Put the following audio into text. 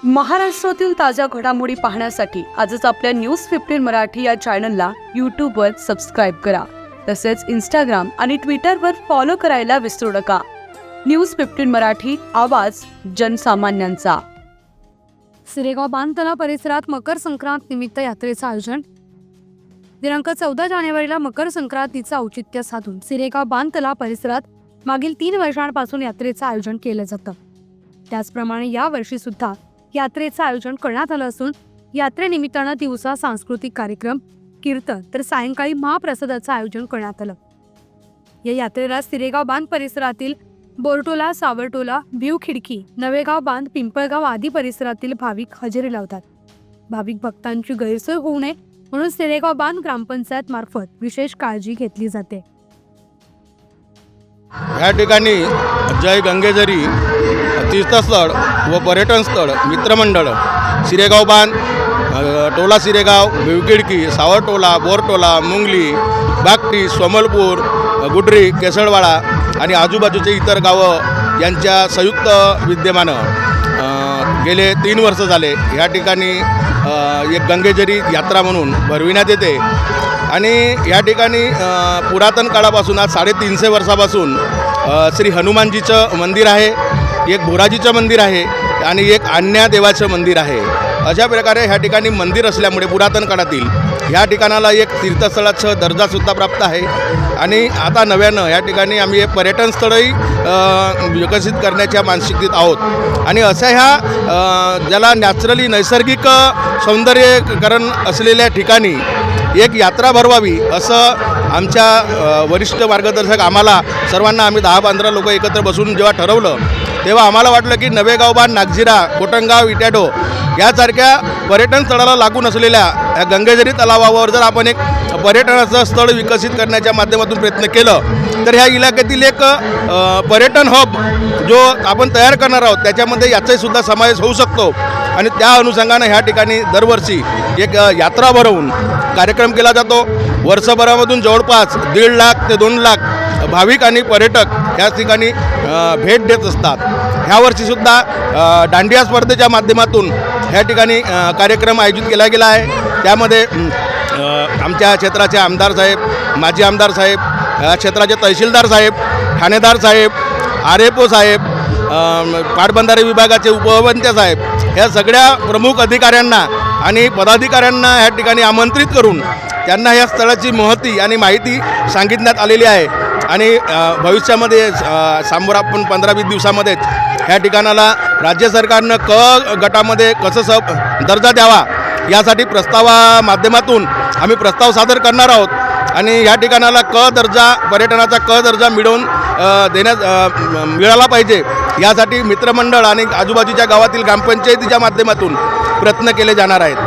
महाराष्ट्रातील ताज्या घडामोडी पाहण्यासाठी आजच आपल्या न्यूज 15 मराठी या चॅनलला यूट्यूबवर सबस्क्राईब करा. तसेच इंस्टाग्राम आणि ट्विटरवर फॉलो करायला विसरू नका. न्यूज 15 मराठी, आवाज जनसामान्यांचा. सिरेगाव बांधतला परिसरात मकर संक्रांत निमित्त यात्रेचं आयोजन. दिनांक 14 जानेवारीला मकर संक्रांतीचं औचित्य साधून सिरेगाव बांधतला परिसरात मागील 3 वर्षांपासून यात्रेचं आयोजन केलं जातं. त्याचप्रमाणे यावर्षी सुद्धा यात्रेचं आयोजन करण्यात आलं असून यात्रेनिमित्तानं दिवसा सांस्कृतिक कार्यक्रम, कीर्तन तर सायंकाळी महाप्रसादाचं आयोजन करण्यात आलं. या यात्रेला सिरेगाव बांध परिसरातील बोरटोला, सावरटोला, व्ह्यू खिडकी, नवेगाव बांध, पिंपळगाव आदी परिसरातील भाविक हजेरी लावतात. भाविक भक्तांची गैरसोय होऊ नये म्हणून सिरेगाव बांध ग्रामपंचायत मार्फत विशेष काळजी घेतली जाते. या ठिकाणी जय गंगेझरी तीर्थस्थळ व पर्यटन स्थळ मित्रमंडळ सिरेगाव बांध, टोला सिरेगाव, भिवखिडकी, सावरटोला, बोरटोला, मुंगली, बागटी, सोमलपूर, गुडरी, केसळवाडा आणि आजूबाजूचे इतर गावं यांच्या संयुक्त विद्यमानं गेले 3 वर्ष झाले या ठिकाणी एक गंगेझरी यात्रा म्हणून भरविण्यात येते. आणि या ठिकाणी पुरातन काळापासून आज 350 वर्षापासून श्री हनुमानजीचं मंदिर आहे, एक भोराजीचं मंदिर आहे आणि एक आण्या देवाचं मंदिर आहे. अशा प्रकारे ह्या ठिकाणी मंदिर असल्यामुळे पुरातन काळातील ह्या ठिकाणाला एक तीर्थस्थळाचं दर्जासुद्धा प्राप्त आहे. आणि आता नव्यानं या ठिकाणी आम्ही एक पर्यटन स्थळही विकसित करण्याच्या मानसिकतेत आहोत. आणि अशा ह्या ज्याला नॅचरली नैसर्गिक सौंदर्यीकरण असलेल्या ठिकाणी एक यात्रा भरवावी असं आमच्या वरिष्ठ मार्गदर्शक आम्हाला सर्वांना, आम्ही 10-15 लोक एकत्र बसून जेव्हा ठरवलं तेव्हा आम्हाला वाटलं की नवेगाव बांध, नागझिरा, कोटंगाव, इटॅडो यासारख्या पर्यटन स्थळाला लागून असलेल्या या गंगेझरी तलावावर जर आपण एक पर्यटनाचं स्थळ विकसित करण्याच्या माध्यमातून प्रयत्न केलं तर ह्या इलाक्यातील एक पर्यटन हब जो आपण तयार करणार आहोत त्याच्यामध्ये याचाही सुद्धा समावेश होऊ शकतो. आणि त्या अनुषंगानं ह्या ठिकाणी दरवर्षी एक यात्रा भरवून कार्यक्रम केला जातो. वर्षभरामधून जवळपास 1.5 लाख ते 2 लाख भाविक आणि पर्यटक या ठिकाणी भेट देत असतात. ह्या वर्षीसुद्धा दांडिया स्पर्धेच्या माध्यमातून ह्या ठिकाणी कार्यक्रम आयोजित केला गेला आहे. त्यामध्ये आमच्या क्षेत्राचे आमदार साहेब, माजी आमदार साहेब, क्षेत्राचे तहसीलदार साहेब, ठाणेदार साहेब, RFO साहेब, पाटबंधारे विभागाचे उपअभियंते साहेब ह्या सगळ्या प्रमुख अधिकाऱ्यांना आणि पदाधिकाऱ्यांना ह्या ठिकाणी आमंत्रित करून त्यांना या स्थळाची महती आणि माहिती सांगितण्यात आलेली आहे. आणि भविष्यामध्ये समोर आपण 15-20 दिवसामध्येच ह्या ठिकाणाला राज्य सरकारनं क गटामध्ये कसं दर्जा द्यावा यासाठी माध्यमातून आम्ही प्रस्ताव सादर करणार आहोत. आणि ह्या ठिकाणाला क दर्जा, पर्यटनाचा क दर्जा मिळाला पाहिजे यासाठी मित्रमंडळ आणि आजूबाजूच्या गावातील ग्रामपंचायतीच्या माध्यमातून प्रयत्न केले जाणार आहेत.